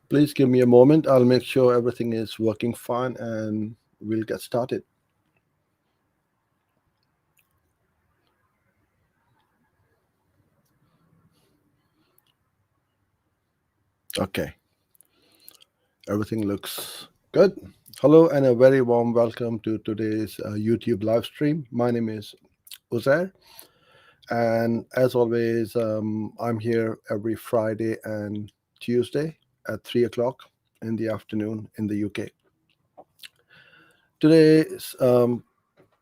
Please give me a moment. I'll make sure everything is working fine and we'll get started. Okay, everything looks good. Hello and a very warm welcome to today's YouTube live stream. My name is Uzair, and as always, I'm here every Friday and Tuesday at 3 o'clock in the afternoon in the UK. Today's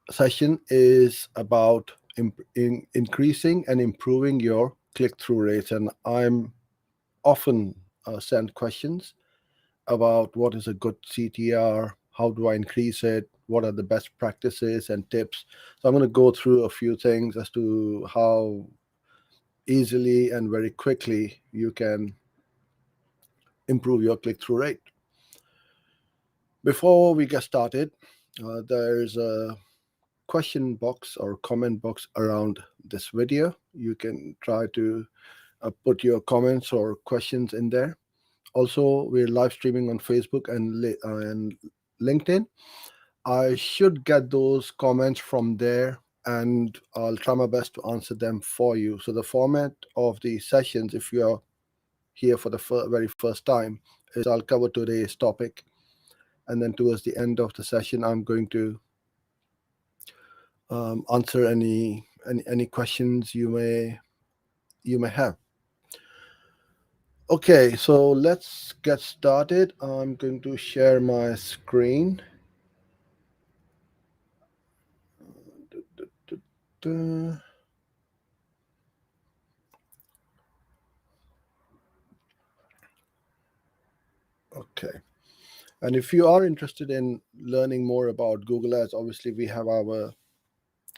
session is about increasing and improving your click-through rates, and I'm often sent questions about what is a good CTR, how do I increase it, what are the best practices and tips. So I'm going to go through a few things as to how easily and very quickly you can improve your click-through rate. Before we get started, there's a question box or comment box around this video. You can try to put your comments or questions in there. Also, we're live streaming on Facebook and LinkedIn. I should get those comments from there, and I'll try my best to answer them for you. So the format of the sessions, if you are here for the very first time, is I'll cover today's topic, and then towards the end of the session, I'm going to answer any questions you may have. Okay, so let's get started. I'm going to share my screen. Okay. And if you are interested in learning more about Google Ads, obviously we have our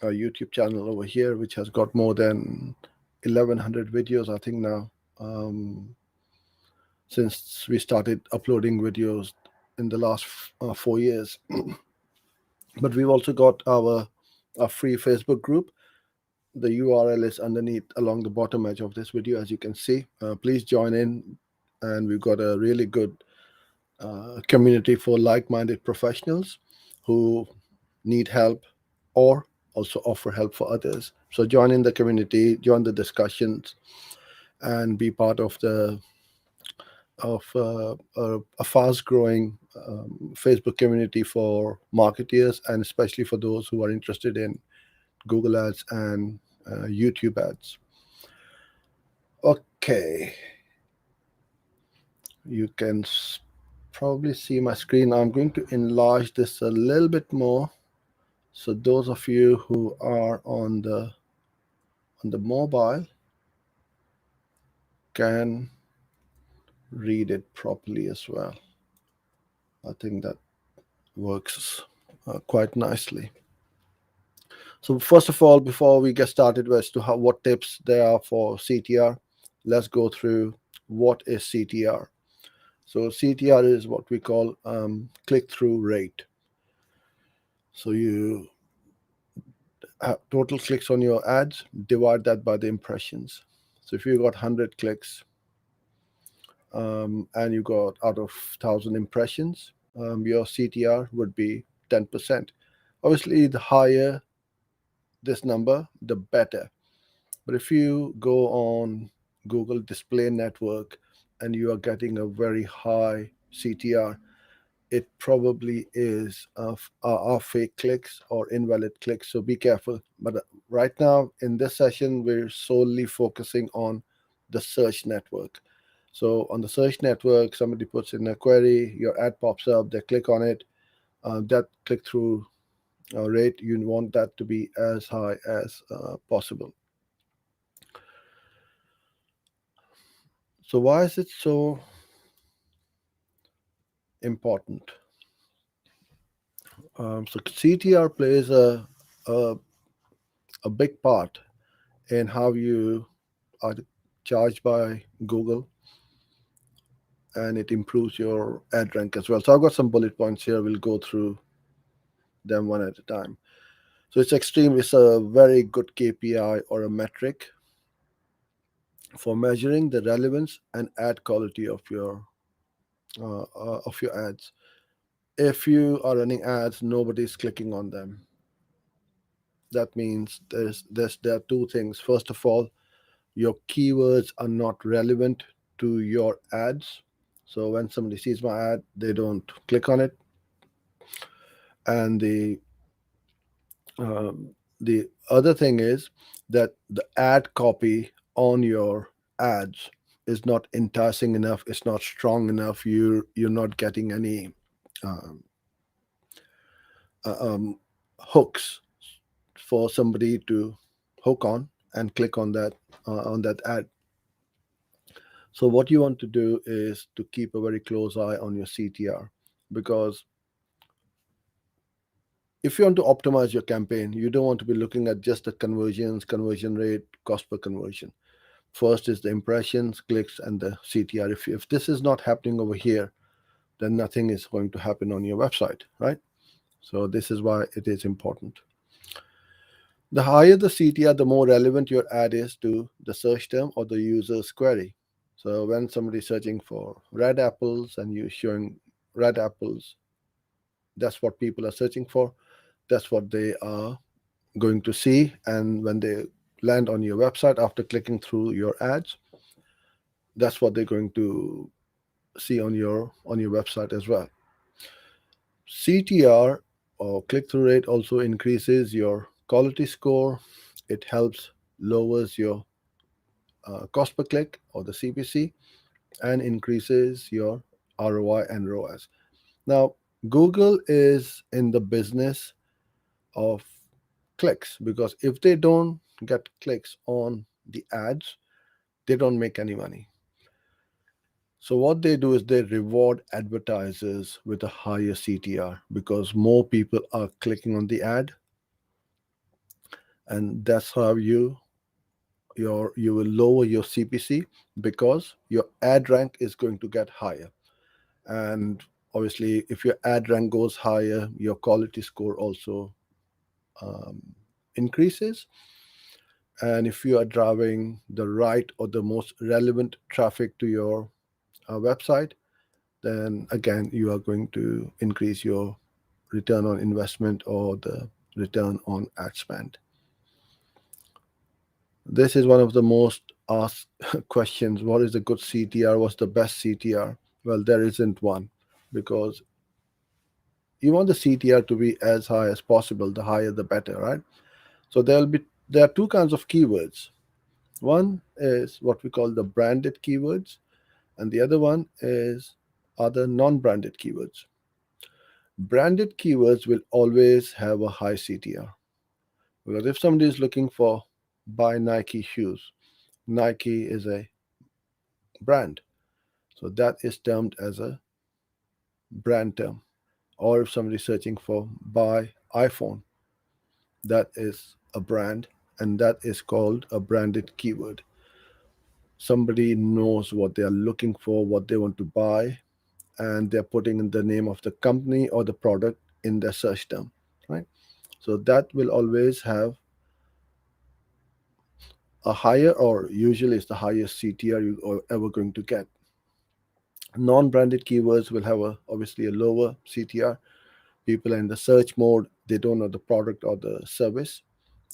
YouTube channel over here, which has got more than 1,100 videos, I think now, since we started uploading videos in the last 4 years. But we've also got our free Facebook group. The URL is underneath along the bottom edge of this video, as you can see. Please join in, and we've got a really good community for like-minded professionals who need help or also offer help for others. So join in the community, join the discussions, and be part of a fast-growing Facebook community for marketeers, and especially for those who are interested in Google Ads and YouTube ads. Okay, you can probably see my screen. I'm going to enlarge this a little bit more, so those of you who are on the mobile can read it properly as well. I think that works quite nicely. So first of all, before we get started as to what tips there are for CTR, let's go through what is CTR. So CTR is what we call click-through rate. So you have total clicks on your ads, divide that by the impressions. So if you got 100 clicks and you got out of 1,000 impressions, your CTR would be 10%. Obviously, the higher this number, the better. But if you go on Google Display Network and you are getting a very high CTR, it probably is are fake clicks or invalid clicks. So be careful. But right now in this session, we're solely focusing on the search network. So on the search network, somebody puts in a query, your ad pops up, they click on it. That click-through rate, you want that to be as high as possible. So why is it so important? So CTR plays a big part in how you are charged by Google, and it improves your ad rank as well. So I've got some bullet points here. We'll go through them one at a time. So it's a very good KPI or a metric for measuring the relevance and ad quality of your of your ads. If you are running ads, nobody's clicking on them. That means there are two things. First of all, your keywords are not relevant to your ads. So when somebody sees my ad, they don't click on it. And the other thing is that the ad copy on your ads is not enticing enough. It's not strong enough. You're not getting any um, hooks for somebody to hook on and click on that ad. So what you want to do is to keep a very close eye on your CTR, because if you want to optimize your campaign, you don't want to be looking at just the conversions, conversion rate, cost per conversion. First is the impressions, clicks, and the CTR. If this is not happening over here, then nothing is going to happen on your website, right? So this is why it is important. The higher the CTR, the more relevant your ad is to the search term or the user's query. So when somebody's searching for red apples and you're showing red apples, that's what people are searching for. That's what they are going to see. And when they land on your website after clicking through your ads, that's what they're going to see on your website as well. CTR or click-through rate also increases your quality score. It helps lowers your cost per click or the CPC and increases your ROI and ROAS. Now, Google is in the business of clicks, because if they don't get clicks on the ads, they don't make any money. So what they do is they reward advertisers with a higher CTR, because more people are clicking on the ad, and that's how you will lower your CPC, because your ad rank is going to get higher. And obviously, if your ad rank goes higher, your quality score also um, increases. And if you are driving the right or the most relevant traffic to your website, then again, you are going to increase your return on investment or the return on ad spend. This is one of the most asked questions. What is a good CTR? What's the best CTR? Well, there isn't one, because you want the CTR to be as high as possible. The higher, the better, right? So there are two kinds of keywords. One is what we call the branded keywords, and the other one is other non-branded keywords. Branded keywords will always have a high CTR, because if somebody is looking for buy Nike shoes, Nike is a brand, so that is termed as a brand term. Or if somebody is searching for buy iPhone, that is a brand, and that is called a branded keyword. Somebody knows what they are looking for, what they want to buy, and they're putting in the name of the company or the product in their search term, right? So that will always have a higher, or usually it's the highest CTR you are ever going to get. Non-branded keywords will have obviously a lower CTR. People are in the search mode, they don't know the product or the service,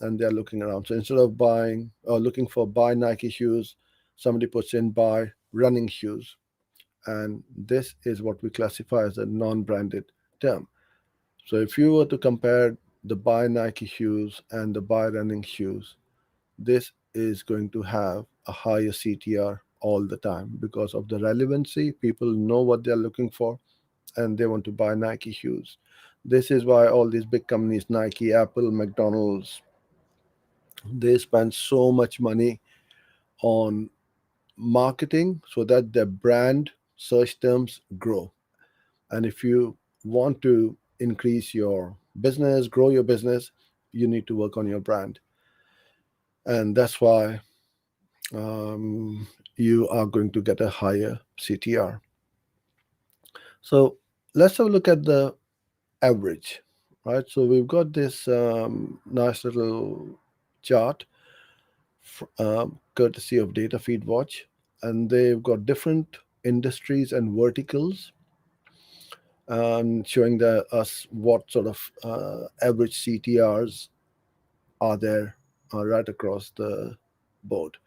and they're looking around. So instead of buying or looking for buy Nike shoes, somebody puts in buy running shoes, and this is what we classify as a non-branded term. So if you were to compare the buy Nike shoes and the buy running shoes, this is going to have a higher CTR all the time, because of the relevancy. People know what they're looking for, and they want to buy Nike shoes. This is why all these big companies, Nike, Apple, McDonald's, they spend so much money on marketing so that their brand search terms grow. And if you want to increase your business, grow your business, you need to work on your brand. And that's why you are going to get a higher CTR. So let's have a look at the average, right? So we've got this nice little chart, courtesy of Data Feed Watch, and they've got different industries and verticals, and showing us what sort of average CTRs are there right across the board.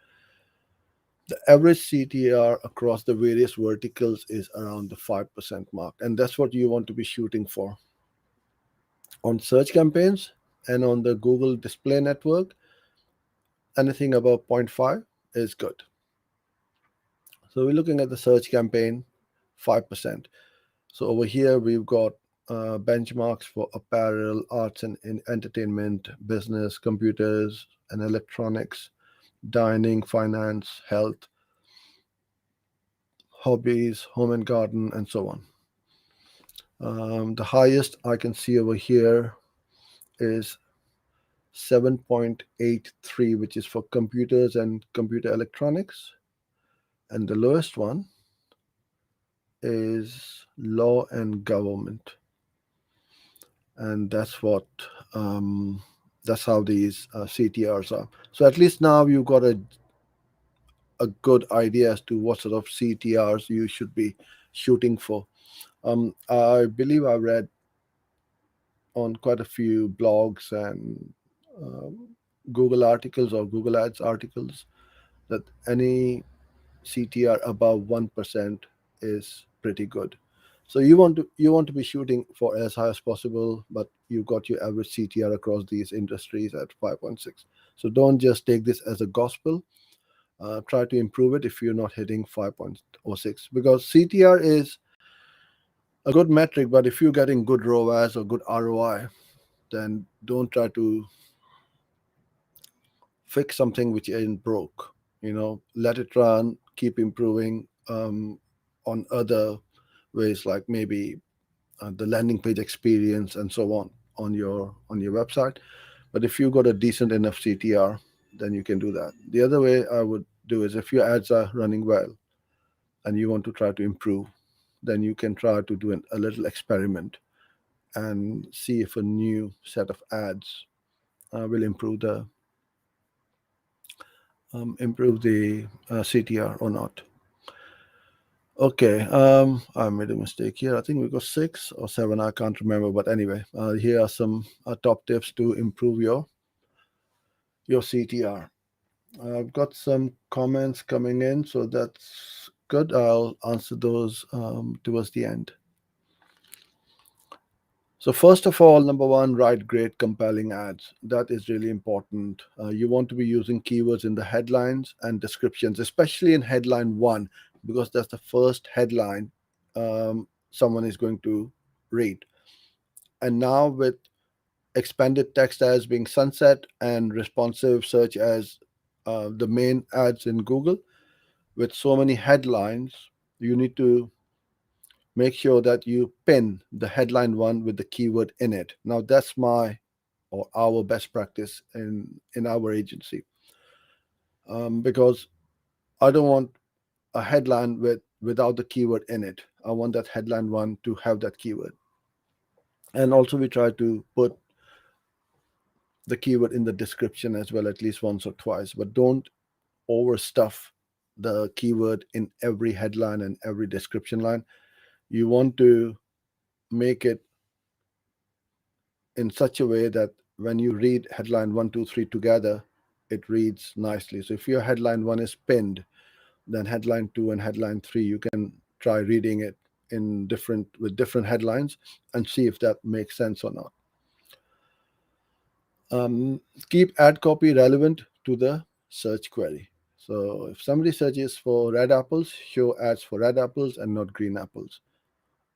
The average CTR across the various verticals is around the 5% mark, and that's what you want to be shooting for. On search campaigns and on the Google Display Network, anything above 0.5 is good. So we're looking at the search campaign, 5%. So over here, we've got benchmarks for apparel, arts and entertainment, business, computers and electronics, dining, finance, health, hobbies, home and garden, and so on. The highest I can see over here is 7.83, which is for computers and computer electronics. And the lowest one is law and government. And that's how these CTRs are. So at least now you've got a good idea as to what sort of CTRs you should be shooting for. I believe I read on quite a few blogs and Google articles or Google Ads articles that any CTR above 1% is pretty good. So you want to be shooting for as high as possible, but you've got your average CTR across these industries at 5.6. So don't just take this as a gospel. Try to improve it if you're not hitting 5.06, because CTR is a good metric, but if you're getting good ROAS or good ROI, then don't try to fix something which ain't broke. Let it run, keep improving on other ways, like maybe the landing page experience and so on your website. But if you got a decent enough CTR, then you can do that. The other way I would do is, if your ads are running well and you want to try to improve, then you can try to do a little experiment and see if a new set of ads will improve the CTR or not. Okay, I made a mistake here. I think we got 6 or 7. I can't remember, but anyway, here are some top tips to improve your CTR. I've got some comments coming in, so that's good. I'll answer those towards the end. So first of all, number one, write great, compelling ads. That is really important. You want to be using keywords in the headlines and descriptions, especially in headline 1, because that's the first headline someone is going to read. And now with expanded text as being sunset and responsive search as the main ads in Google, with so many headlines, you need to make sure that you pin the headline 1 with the keyword in it. Now that's our best practice in our agency, because I don't want a headline without the keyword in it. I want that headline 1 to have that keyword. And also we try to put the keyword in the description as well, at least once or twice, but don't overstuff the keyword in every headline and every description line. You want to make it in such a way that when you read headline 1, 2, 3 together, it reads nicely. So if your headline 1 is pinned, then headline 2 and headline 3, you can try reading it with different headlines and see if that makes sense or not. Keep ad copy relevant to the search query. So if somebody searches for red apples, show ads for red apples and not green apples,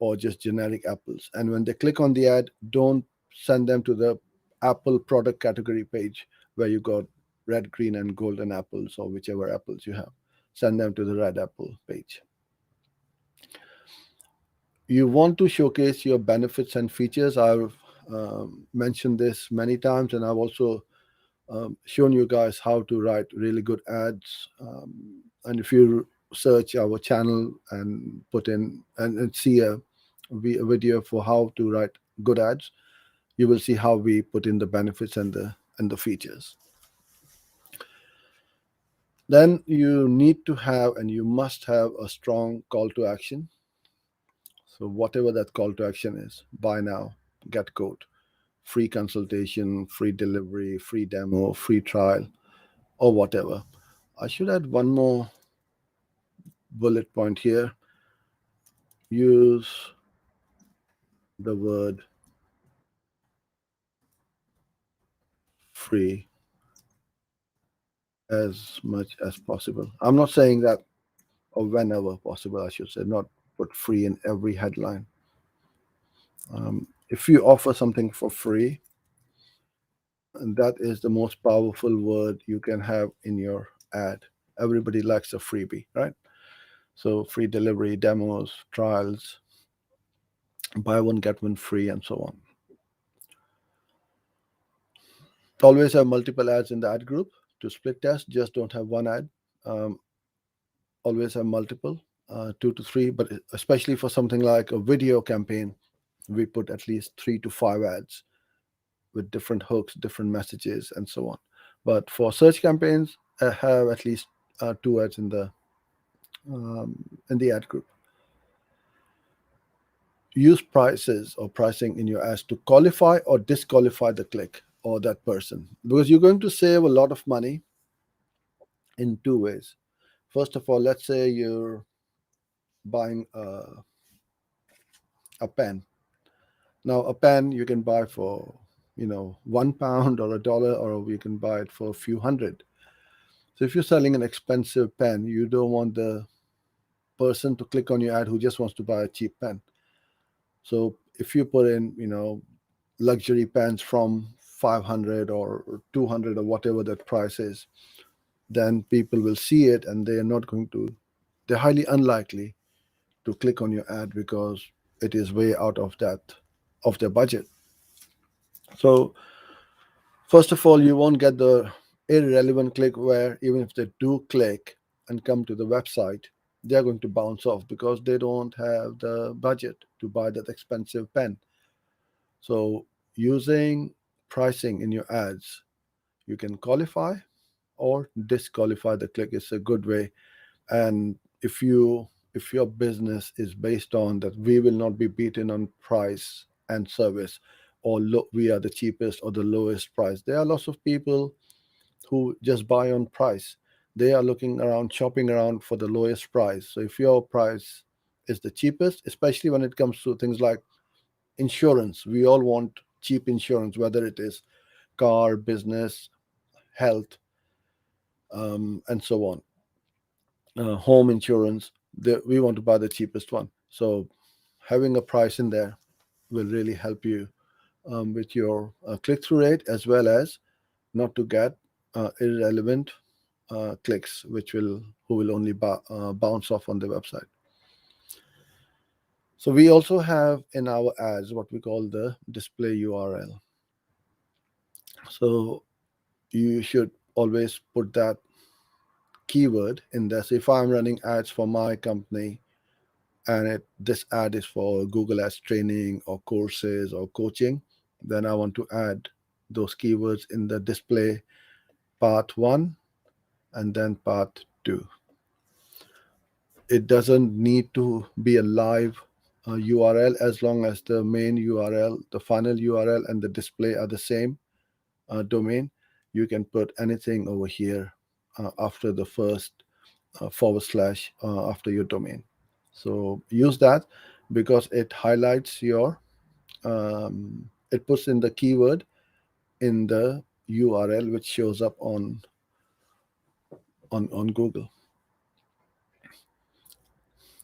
or just generic apples. And when they click on the ad, don't send them to the Apple product category page where you got red, green, and golden apples, or whichever apples you have. Send them to the red apple page. You want to showcase your benefits and features. I've mentioned this many times, and I've also shown you guys how to write really good ads. And if you search our channel and put in and see a video for how to write good ads, you will see how we put in the benefits and the features. Then you need to have and you must have a strong call to action. So whatever that call to action is, buy now, get code, free consultation, free delivery, free demo, free trial, or whatever. I should add one more bullet point here. Use the word free as much as possible. I'm not saying that, or whenever possible, I should say, not put free in every headline. If you offer something for free, and that is the most powerful word you can have in your ad. Everybody likes a freebie, right? So free delivery, demos, trials, buy one get one free, and so on. Always have multiple ads in the ad group to split test. Just don't have one ad. Um, Always have multiple, 2 to 3. But especially for something like a video campaign, we put at least 3 to 5 ads with different hooks, different messages, and so on. But for search campaigns, I have at least 2 ads in the ad group. Use prices or pricing in your ads to qualify or disqualify the click or that person, because you're going to save a lot of money in 2 ways. First of all, let's say you're buying a pen. Now, a pen you can buy for £1 or $1, or you can buy it for a few hundred. So if you're selling an expensive pen, you don't want the person to click on your ad who just wants to buy a cheap pen. So if you put in, luxury pens from 500 or 200 or whatever that price is, then people will see it and they're highly unlikely to click on your ad because it is way out of their budget. So first of all, you won't get the irrelevant click where even if they do click and come to the website, they're going to bounce off because they don't have the budget to buy that expensive pen. So using pricing in your ads, you can qualify or disqualify the click. Is a good way. And if your business is based on that we will not be beaten on price and service, or we are the cheapest or the lowest price, there are lots of people who just buy on price. They are looking around, shopping around for the lowest price. So if your price is the cheapest, especially when it comes to things like insurance, we all want cheap insurance, whether it is car, business, health, and so on. Home insurance, we want to buy the cheapest one. So having a price in there will really help you with your click-through rate, as well as not to get irrelevant clicks, who will only bounce off on the website. So we also have in our ads what we call the display URL. So you should always put that keyword in there. So if I'm running ads for my company and this ad is for Google Ads training or courses or coaching, then I want to add those keywords in the display part 1 and then part 2. It doesn't need to be a live URL, as long as the main URL, the final URL, and the display are the same domain. You can put anything over here after the first / after your domain. So use that because it highlights it puts in the keyword in the URL, which shows up on Google.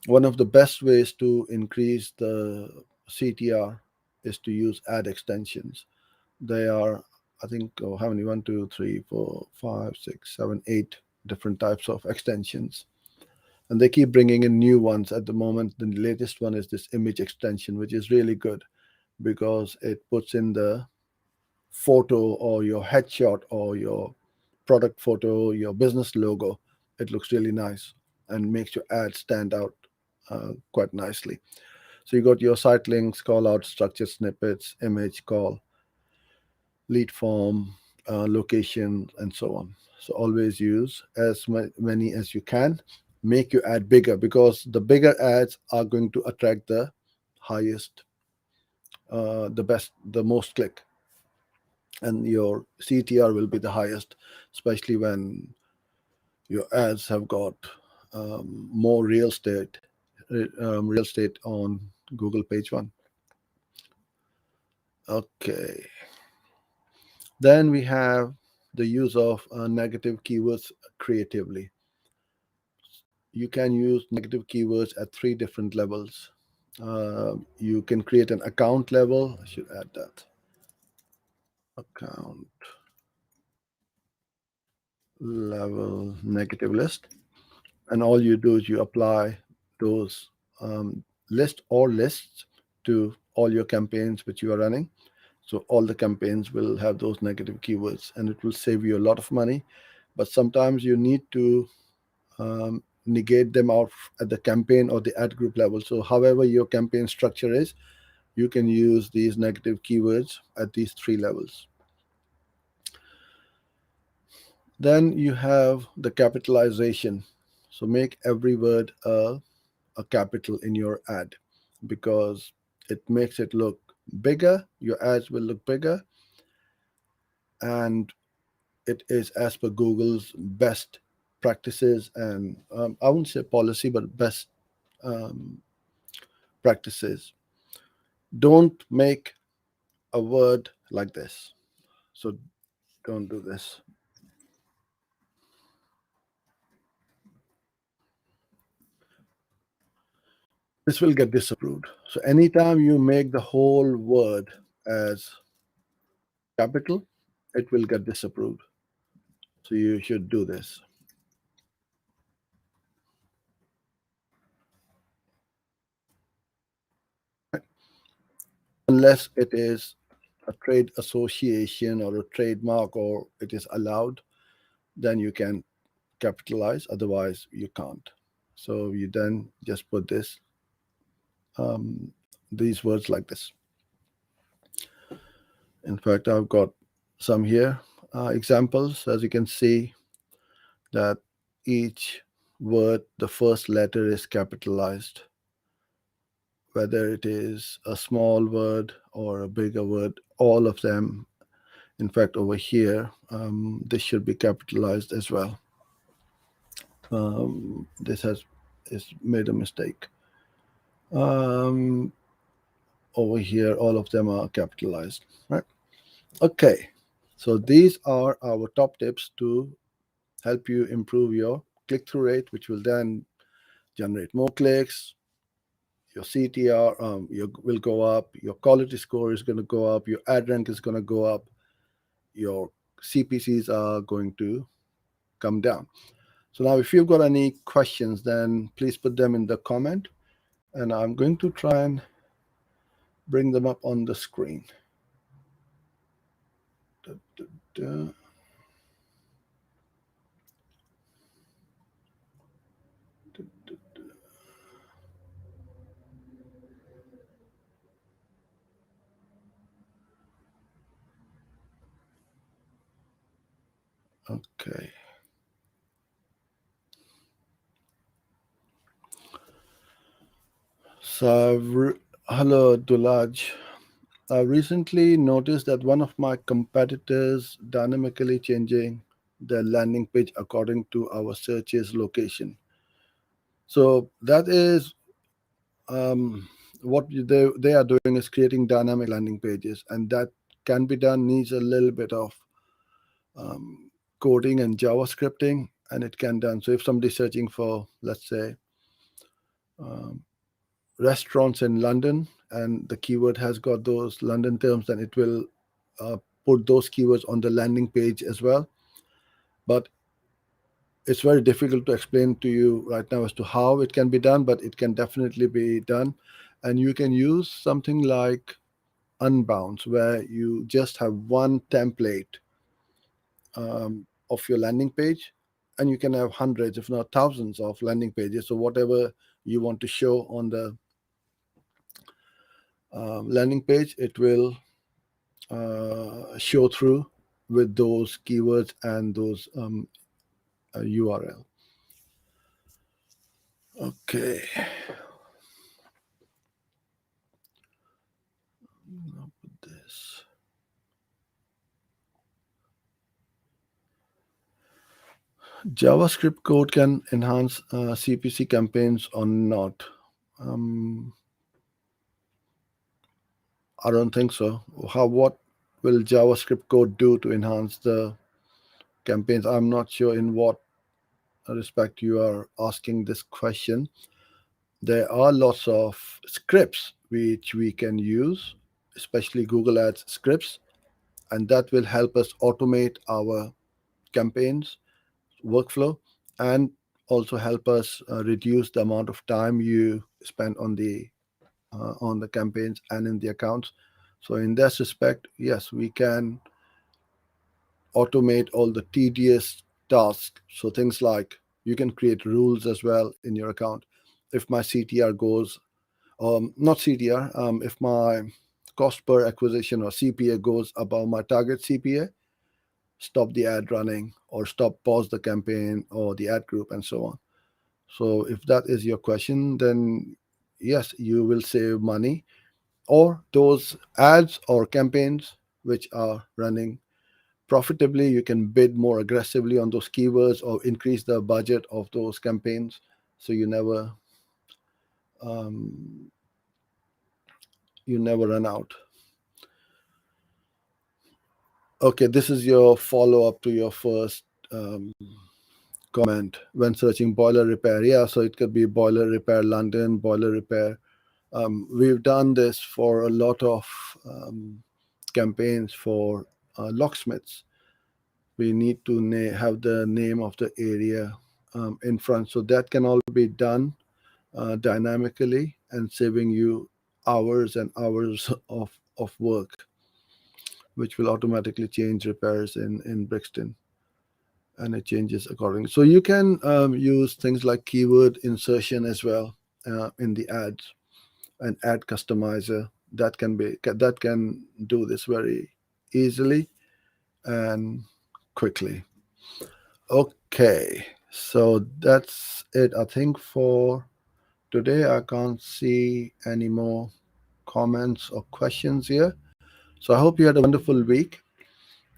One of the best ways to increase the CTR is to use ad extensions. They are, I think, how many? 1, 2, 3, 4, 5, 6, 7, 8 different types of extensions. And they keep bringing in new ones. At the moment, the latest one is this image extension, which is really good because it puts in the photo or your headshot or your product photo, your business logo. It looks really nice and makes your ad stand out quite nicely. So you got your site links, call out, structured snippets, image, call, lead form, location, and so on. So always use as many as you can. Make your ad bigger, because the bigger ads are going to attract the highest, the best, the most click, and your CTR will be the highest, especially when your ads have got more real estate on Google page one. Okay. Then we have the use of negative keywords creatively. You can use negative keywords at three different levels. You can create an account level. I should add that. Account level negative list. And all you do is you apply those list or lists to all your campaigns which you are running. So all the campaigns will have those negative keywords, and it will save you a lot of money. But sometimes you need to negate them out at the campaign or the ad group level. So however your campaign structure is, you can use these negative keywords at these three levels. Then you have the capitalization. So make every word a capital in your ad, because it makes it look bigger. Your ads will look bigger, and it is as per Google's best practices, and I wouldn't say policy, but best um, practices. Don't make a word like this. So don't do this. This will get disapproved. So anytime you make the whole word as capital, it will get disapproved. So you should do this. Unless it is a trade association or a trademark, or it is allowed, then you can capitalize. Otherwise, you can't. So you then just put um, these words like this. In fact, I've got some here examples. As you can see, that each word, the first letter is capitalized, whether it is a small word or a bigger word, all of them. In fact, over here, this should be capitalized as well. This is made a mistake. Um, Over here, all of them are capitalized, right? Okay, so these are our top tips to help you improve your click-through rate, which will then generate more clicks. Your CTR will go up. Your quality score is going to go up. Your ad rank is going to go up. Your CPCs are going to come down. So now, if you've got any questions, then please put them in the comment, and I'm going to try and bring them up on the screen. Da, da, da. Okay. So, hello, Dulaj. I recently noticed that one of my competitors dynamically changing their landing page according to our searches location. So that is what they are doing is creating dynamic landing pages, and that can be done, needs a little bit of coding and JavaScripting, and it can done. So if somebody's searching for, let's say, um, restaurants in London, and the keyword has got those London terms, then it will uh, put those keywords on the landing page as well. But it's very difficult to explain to you right now as to how it can be done, but it can definitely be done. And you can use something like Unbounce, where you just have one template of your landing page, and you can have hundreds, if not thousands, of landing pages. So whatever you want to show on the landing page, it will show through with those keywords and those URL. Okay. Now put this. JavaScript code can enhance CPC campaigns or not? I don't think so. What will JavaScript code do to enhance the campaigns? I'm not sure in what respect you are asking this question. There are lots of scripts which we can use, especially Google Ads scripts, and that will help us automate our campaigns workflow and also help us reduce the amount of time you spend on the campaigns and in the accounts. So in this respect, yes, we can automate all the tedious tasks. So things like you can create rules as well in your account. If my CTR goes, not CTR, if my cost per acquisition or CPA goes above my target CPA, stop the ad running or pause the campaign or the ad group and so on. So if that is your question, then yes, you will save money. Or those ads or campaigns which are running profitably, you can bid more aggressively on those keywords or increase the budget of those campaigns, so you never run out. Okay, this is your follow-up to your first comment when searching boiler repair. Yeah, so it could be boiler repair London, boiler repair. We've done this for a lot of campaigns for locksmiths. We need to have the name of the area in front, so that can all be done dynamically and saving you hours and hours of work, which will automatically change repairs in Brixton, and it changes accordingly. So you can use things like keyword insertion as well in the ads, and ad customizer that can do this very easily and quickly. Okay, so that's it, I think, for today. I can't see any more comments or questions here. So I hope you had a wonderful week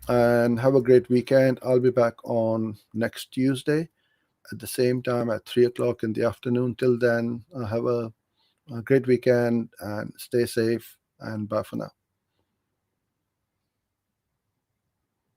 and have a great weekend. I'll be back on next Tuesday at the same time at 3 o'clock in the afternoon. Till then, have a great weekend and stay safe, and bye for now.